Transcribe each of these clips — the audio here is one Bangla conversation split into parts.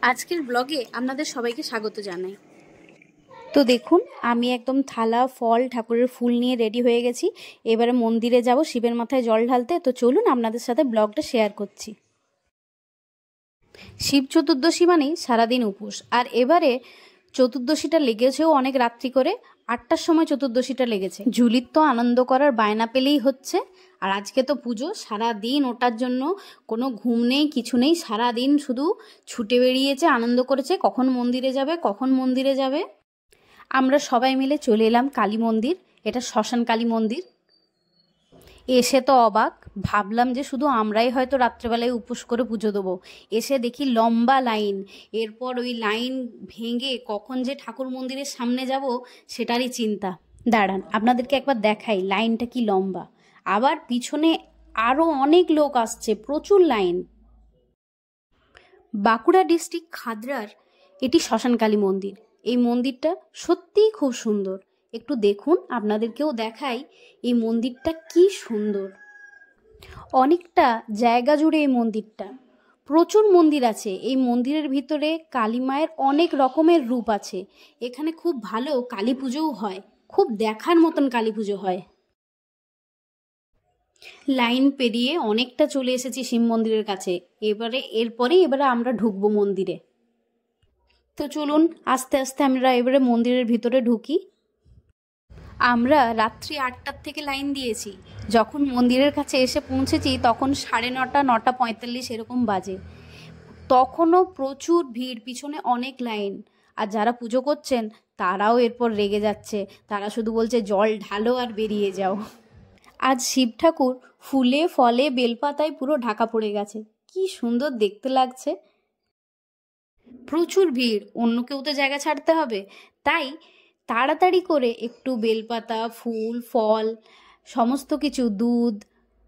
আজকের ব্লগে আপনাদের সবাইকে স্বাগত জানাই। তো দেখুন, আমি একদম থালা ফল ঠাকুরের ফুল নিয়ে রেডি হয়ে গেছি। এবারে মন্দিরে যাব শিবের মাথায় জল ঢালতে। তো চলুন আপনাদের সাথে ব্লগটা শেয়ার করছি। শিব চতুর্দশী মানেই সারাদিন উপোস, আর এবারে চতুর্দশীটা লেগেছেও অনেক রাত্রি করে। 8টার সময় চতুর্দশীটা লেগেছে। ঝুলির তো আনন্দ করার বায়না পেলেই হচ্ছে। আর আজকে তো পুজো, সারাদিন ওটার জন্য কোনো ঘুম নেই, কিছু নেই। সারাদিন শুধু ছুটে বেরিয়েছে, আনন্দ করেছে, কখন মন্দিরে যাবে কখন মন্দিরে যাবে। আমরা সবাই মিলে চলে এলাম কালী মন্দির। এটা শ্মশান কালী মন্দির। এসে তো অবাক, ভাবলাম যে শুধু আমরাই হয়তো রাত্রেবেলায় উপোস করে পুজো দেবো। এসে দেখি লম্বা লাইন। এরপর ওই লাইন ভেঙে কখন যে ঠাকুর মন্দিরের সামনে যাব সেটারই চিন্তা। দাঁড়ান, আপনাদেরকে একবার দেখাই লাইনটা কি লম্বা। আবার পিছনে আরও অনেক লোক আসছে, প্রচুর লাইন। বাঁকুড়া ডিস্ট্রিক্ট খাদরার এটি শ্মশানকালী মন্দির। এই মন্দিরটা সত্যিই খুব সুন্দর। একটু দেখুন, আপনাদেরকেও দেখাই এই মন্দিরটা কি সুন্দর। অনেকটা জায়গা জুড়ে এই মন্দিরটা। প্রচুর মন্দির আছে এই মন্দিরের ভিতরে। কালী মায়ের অনেক রকমের রূপ আছে। এখানে খুব ভালো কালী পুজোও হয়, খুব দেখার মতন কালী পুজো হয়। লাইন পেরিয়ে অনেকটা চলে এসেছি শিব মন্দিরের কাছে। এরপরে আমরা ঢুকবো মন্দিরে। তো চলুন আস্তে আস্তে আমরা এবারে মন্দিরের ভিতরে ঢুকি। আমরা রাত্রি 8টার থেকে লাইন দিয়েছি। যখন মন্দিরের কাছে এসে পৌঁছেছি তখন 9:30, 9:45 এরকম বাজে। তখনও প্রচুর ভিড়, পিছনে অনেক লাইন। আর যারা পুজো করছেন তারাও এরপর রেগে যাচ্ছে। তারা শুধু বলছে জল ঢালো আর বেরিয়ে যাও। আজ শিব ঠাকুর ফুলে ফলে বেলপাতায় পুরো ঢাকা পড়ে গেছে। কি সুন্দর দেখতে লাগছে। প্রচুর ভিড়, অন্য কেউ তো জায়গা ছাড়তে হবে, তাই তাড়াতাড়ি করে একটু বেলপাতা, ফুল, ফল, সমস্ত কিছু, দুধ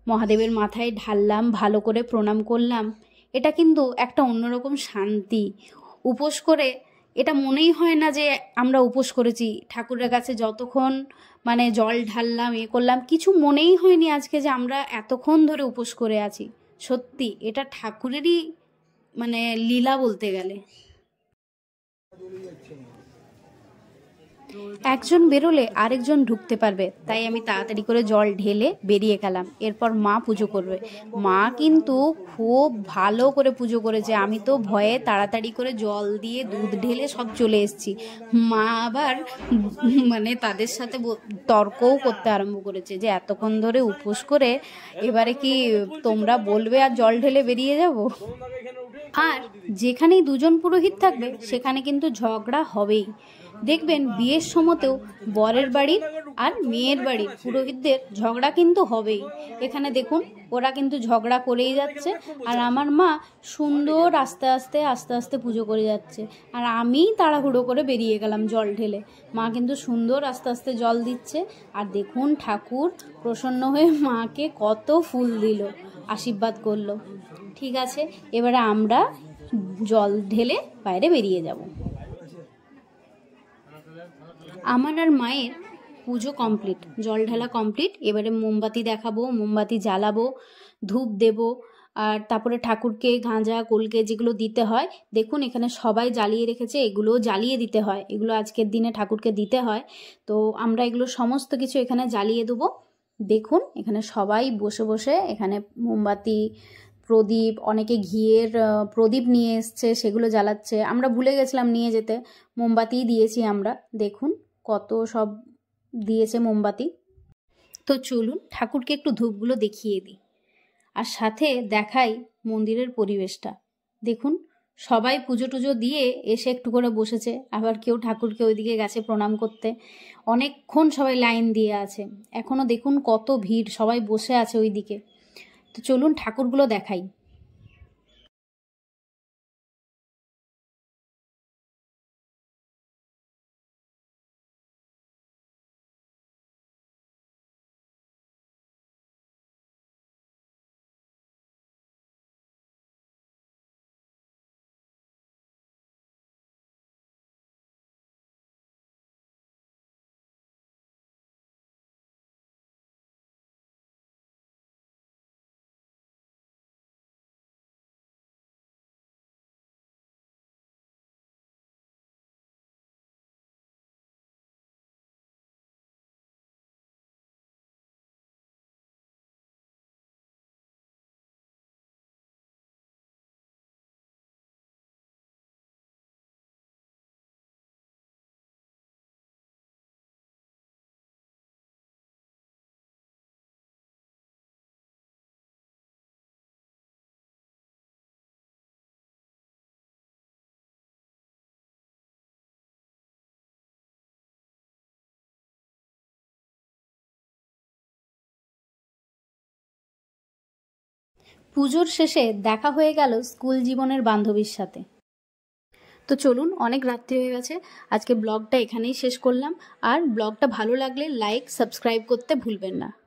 মহাদেবের মাথায় ঢাললাম, ভালো করে প্রণাম করলাম। এটা কিন্তু একটা অন্যরকম শান্তি। উপোস করে এটা মনেই হয় না যে আমরা উপোস করেছি। ঠাকুরের কাছে যতক্ষণ জল ঢাললাম, করলাম, কিছু মনেই হয়নি আজকে যে আমরা এতক্ষণ ধরে উপোস করে আছি। সত্যি এটা ঠাকুরেরই লীলা বলতে গেলে। একজন বেরোলে আরেকজন ঢুকতে পারবে, তাই আমি তাড়াতাড়ি করে জল ঢেলে বেরিয়ে গেলাম। এরপর মা পুজো করবে। মা কিন্তু খুব ভালো করে পুজো করেছে। আমি তো ভয়ে তাড়াতাড়ি করে জল দিয়ে দুধ ঢেলে সব চলে এসেছি। মা আবার তাদের সাথে তর্কও করতে আরম্ভ করেছে যে এতক্ষণ ধরে উপোস করে এবারে কি তোমরা বলবে আর জল ঢেলে বেরিয়ে যাব। আর যেখানেই দুজন পুরোহিত থাকবে সেখানে কিন্তু ঝগড়া হবেই। দেখবেন বিয়ের সময়তেও বরের বাড়ির আর মেয়ের বাড়ির পুরোহিতদের ঝগড়া কিন্তু হবেই। এখানে দেখুন ওরা কিন্তু ঝগড়া করেই যাচ্ছে। আর আমার মা সুন্দর আস্তে আস্তে আস্তে আস্তে পুজো করে যাচ্ছে, আর আমি তাড়াহুড়ো করে বেরিয়ে গেলাম জল ঢেলে। মা কিন্তু সুন্দর আস্তে আস্তে জল দিচ্ছে। আর দেখুন ঠাকুর প্রসন্ন হয়ে মাকে কত ফুল দিল, আশীর্বাদ করলো। ঠিক আছে, এবারে আমরা জল ঢেলে বাইরে বেরিয়ে যাব। আমার আর মায়ের পুজো কমপ্লিট, জল ঢালা কমপ্লিট। এবারে মোমবাতি দেখাবো, মোমবাতি জ্বালাবো, ধূপ দেব, আর তারপরে ঠাকুরকে গাঁজা কলকে যেগুলো দিতে হয় দেখুন এখানে সবাই জ্বালিয়ে রেখেছে। এগুলো জ্বালিয়ে দিতে হয়, এগুলো আজকের দিনে ঠাকুরকে দিতে হয়। তো আমরা এগুলো সমস্ত কিছু এখানে জ্বালিয়ে দেবো। দেখুন এখানে সবাই বসে বসে এখানে মোমবাতি, প্রদীপ, অনেকে ঘিয়ের প্রদীপ নিয়ে এসছে, সেগুলো জ্বালাচ্ছে। আমরা ভুলে গেছিলাম নিয়ে যেতে, মোমবাতিই দিয়েছি আমরা। দেখুন কত সব দিয়েছে মোমবাতি। তো চলুন ঠাকুরকে একটু ধূপগুলো দেখিয়ে দিই, আর সাথে দেখাই মন্দিরের পরিবেশটা। দেখুন সবাই পুজো টুজো দিয়ে এসে একটু করে বসেছে, আবার কেউ ঠাকুরকে ওইদিকে গেছে প্রণাম করতে। অনেকক্ষণ সবাই লাইন দিয়ে আছে, এখনো দেখুন কত ভিড়, সবাই বসে আছে ওইদিকে। তো চলুন ঠাকুরগুলো দেখাই। পুজোর শেষে দেখা হয়ে গেল স্কুল জীবনের বান্ধবীর সাথে। তো চলুন, অনেক রাত্রি হয়ে গেছে, আজকে ব্লগটা এখানেই শেষ করলাম। আর ব্লগটা ভালো লাগলে লাইক সাবস্ক্রাইব করতে ভুলবেন না।